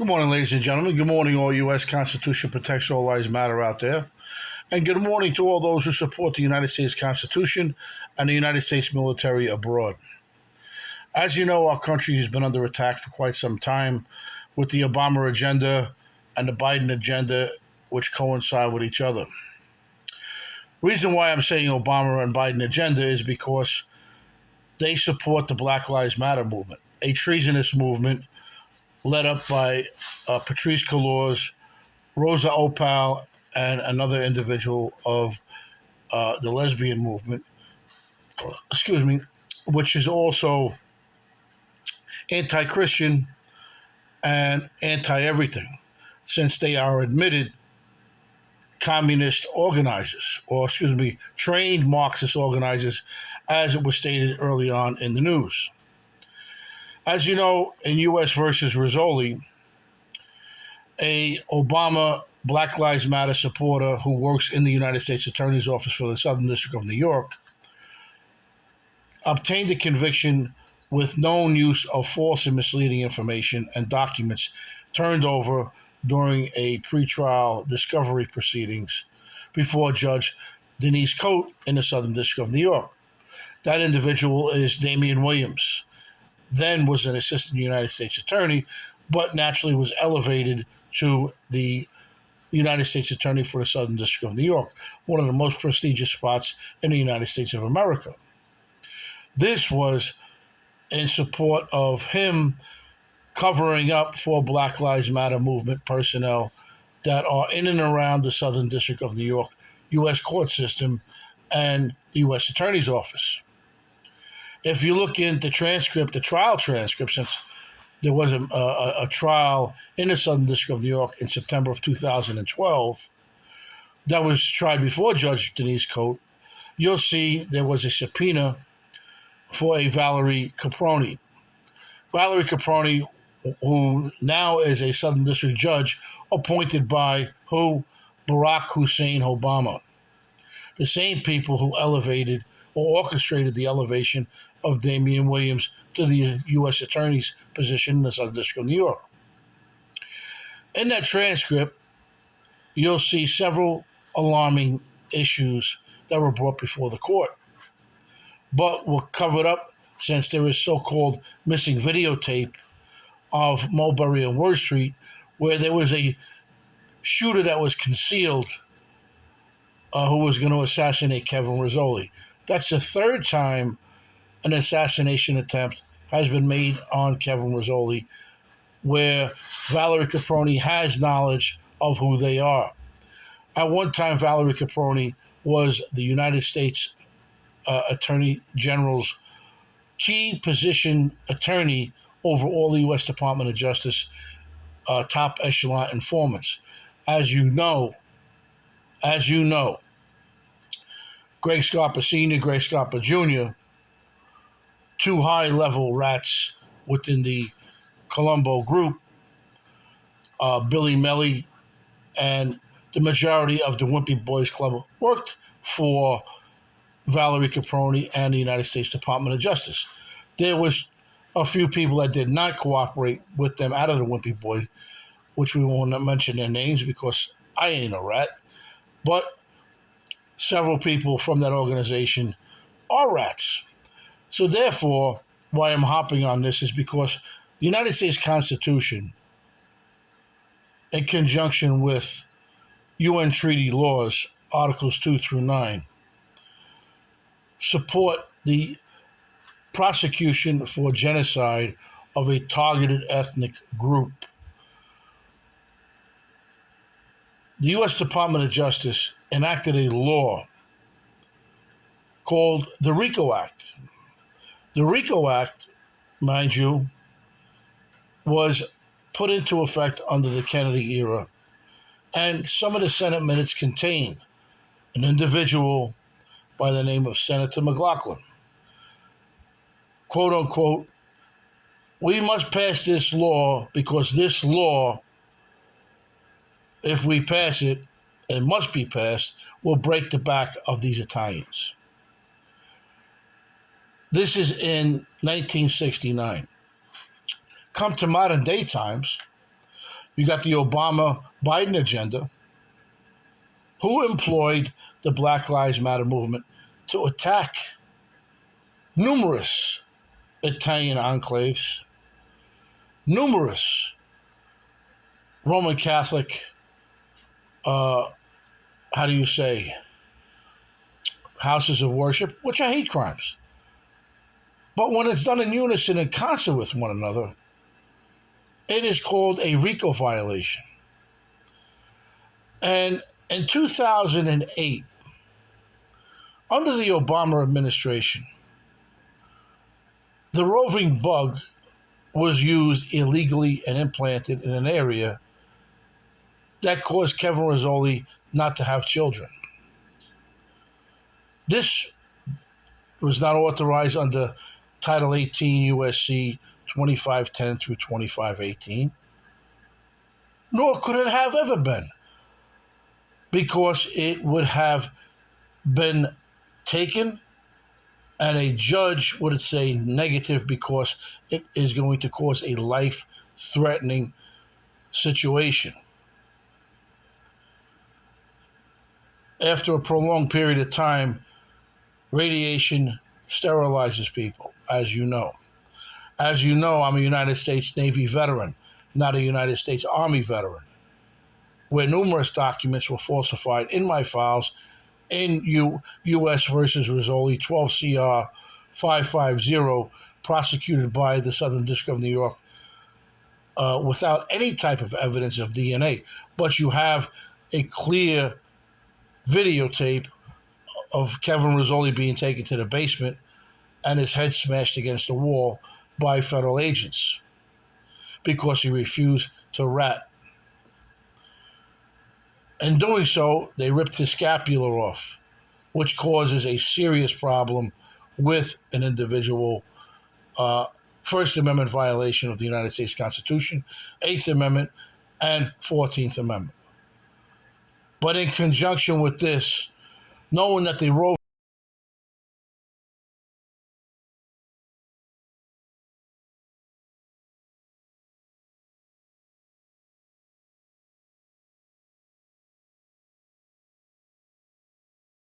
Good morning, ladies and gentlemen. Good morning, all U.S. Constitution protects all lives matter out there. And good morning to all those who support the United States Constitution and the United States military abroad. As you know, our country has been under attack for quite some time with the Obama agenda and the Biden agenda, which coincide with each other. Reason why I'm saying Obama and Biden agenda is because they support the Black Lives Matter movement, a treasonous movement led up by Patrisse Cullors, Rosa Opal, and another individual of the lesbian movement, which is also anti-Christian and anti-everything, since they are admitted communist organizers, trained Marxist organizers, as it was stated early on in the news. As you know, in U.S. versus Rizzoli, a Obama Black Lives Matter supporter who works in the United States Attorney's Office for the Southern District of New York obtained a conviction with known use of false and misleading information and documents turned over during a pretrial discovery proceedings before Judge Denise Cote in the Southern District of New York. That individual is Damian Williams, then was an assistant United States attorney, but naturally was elevated to the United States Attorney for the Southern District of New York, one of the most prestigious spots in the United States of America. This was in support of him covering up for Black Lives Matter movement personnel that are in and around the Southern District of New York, U.S. court system, and the U.S. Attorney's Office. If you look into the trial transcript, since there was a trial in the Southern District of New York in September of 2012 that was tried before Judge Denise Cote, you'll see there was a subpoena for a Valerie Caproni. Valerie Caproni, who now is a Southern District judge appointed by who? Barack Hussein Obama. The same people who elevated or orchestrated the elevation of Damian Williams to the U.S. Attorney's position in the Southern District of New York. In that transcript, you'll see several alarming issues that were brought before the court, but were covered up since there is so-called missing videotape of Mulberry and Word Street, where there was a shooter that was concealed who was going to assassinate Kevin Rizzoli. That's the third time an assassination attempt has been made on Kevin Rizzoli, where Valerie Caproni has knowledge of who they are. At one time, Valerie Caproni was the United States Attorney General's key position attorney over all the U.S. Department of Justice top echelon informants. As you know, Greg Scarpa Sr., Greg Scarpa Jr., two high-level rats within the Colombo group, Billy Melly, and the majority of the Wimpy Boys Club worked for Valerie Caproni and the United States Department of Justice. There was a few people that did not cooperate with them out of the Wimpy Boy, which we won't mention their names because I ain't a rat, but several people from that organization are rats. So therefore, why I'm hopping on this is because the United States Constitution, in conjunction with UN treaty laws, Articles 2 through 9, support the prosecution for genocide of a targeted ethnic group. The U.S. Department of Justice enacted a law called the RICO Act. The RICO Act, mind you, was put into effect under the Kennedy era, and some of the Senate minutes contain an individual by the name of Senator McLaughlin. Quote unquote, we must pass this law because this law, if we pass it, it must be passed, will break the back of these Italians. This is in 1969. Come to modern day times, You got the Obama-Biden agenda, who employed the Black Lives Matter movement to attack numerous Italian enclaves, numerous Roman Catholic, how do you say, houses of worship, which are hate crimes. But when it's done in unison and concert with one another, it is called a RICO violation. And in 2008, under the Obama administration, the roving bug was used illegally and implanted in an area that caused Kevin Rizzoli not to have children. This was not authorized under Title 18 U.S.C. 2510 through 2518, nor could it have ever been, because it would have been taken and a judge would say negative because it is going to cause a life-threatening situation. After a prolonged period of time, radiation sterilizes people, as you know. As you know, I'm a United States Navy veteran, not a United States Army veteran, where numerous documents were falsified in my files in U.S. versus Rizzoli 12 CR 550, prosecuted by the Southern District of New York without any type of evidence of DNA. But you have a clear videotape of Kevin Rizzoli being taken to the basement and his head smashed against the wall by federal agents because he refused to rat. In doing so, they ripped his scapula off, which causes a serious problem with an individual. First Amendment violation of the United States Constitution, Eighth Amendment, and 14th Amendment. But in conjunction with this, knowing that the Roe